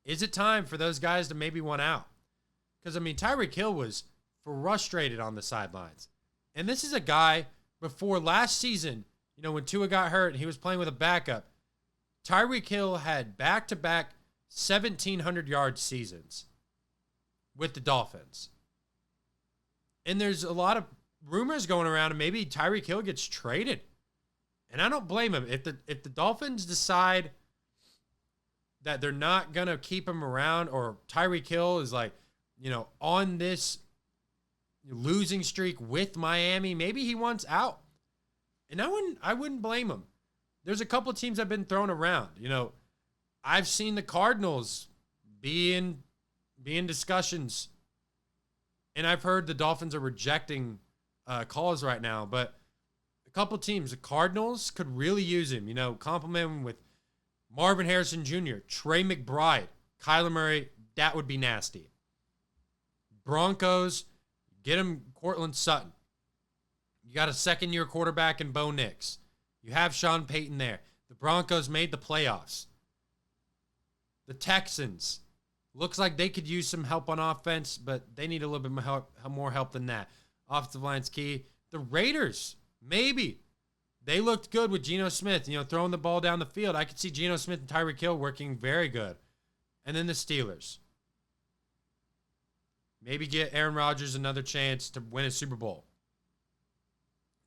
Is it time for those guys to maybe want out? Because, I mean, Tyreek Hill was frustrated on the sidelines. And this is a guy before last season, you know, when Tua got hurt and he was playing with a backup, Tyreek Hill had back-to-back 1,700-yard seasons with the Dolphins. And there's a lot of rumors going around, and maybe Tyreek Hill gets traded. And I don't blame him. If the Dolphins decide that they're not going to keep him around, or Tyreek Hill is like, you know, on this losing streak with Miami, maybe he wants out. And I wouldn't blame him. There's a couple of teams that have been thrown around. You know, I've seen the Cardinals be in discussions, and I've heard the Dolphins are rejecting calls right now, but a couple of teams, the Cardinals could really use him, you know, compliment him with Marvin Harrison Jr., Trey McBride, Kyler Murray. That would be nasty. Broncos, get him Cortland Sutton. You got a second-year quarterback in Bo Nix. You have Sean Payton there. The Broncos made the playoffs. The Texans, looks like they could use some help on offense, but they need a little bit more help than that. Offensive line's key. The Raiders, maybe. They looked good with Geno Smith, you know, throwing the ball down the field. I could see Geno Smith and Tyreek Hill working very good. And then the Steelers. Maybe get Aaron Rodgers another chance to win a Super Bowl.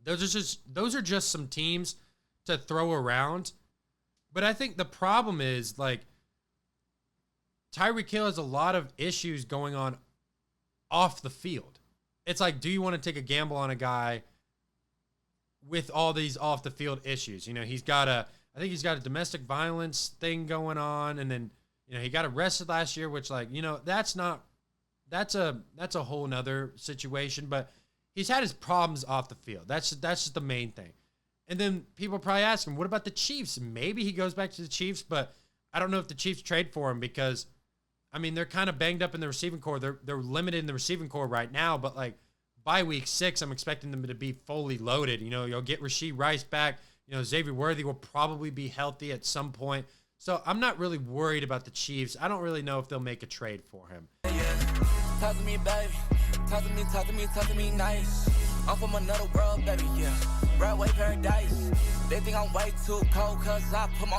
Those are just some teams to throw around. But I think the problem is, like, Tyreek Hill has a lot of issues going on off the field. It's like, do you want to take a gamble on a guy with all these off the field issues? You know, I think he's got a domestic violence thing going on, and then, you know, he got arrested last year, which, like, you know, that's a whole nother situation, but he's had his problems off the field. That's just the main thing. And then people probably ask him, what about the Chiefs? Maybe he goes back to the Chiefs, but I don't know if the Chiefs trade for him because, I mean, they're kind of banged up in the receiving core. They're limited in the receiving core right now, but, like, by week 6, I'm expecting them to be fully loaded. You know, you'll get Rashee Rice back. You know, Xavier Worthy will probably be healthy at some point. So I'm not really worried about the Chiefs. I don't really know if they'll make a trade for him. Talk to me, baby. Talk to me nice. I'm from another world, baby, yeah. Broadway paradise. They think I'm way too cold, cause I put my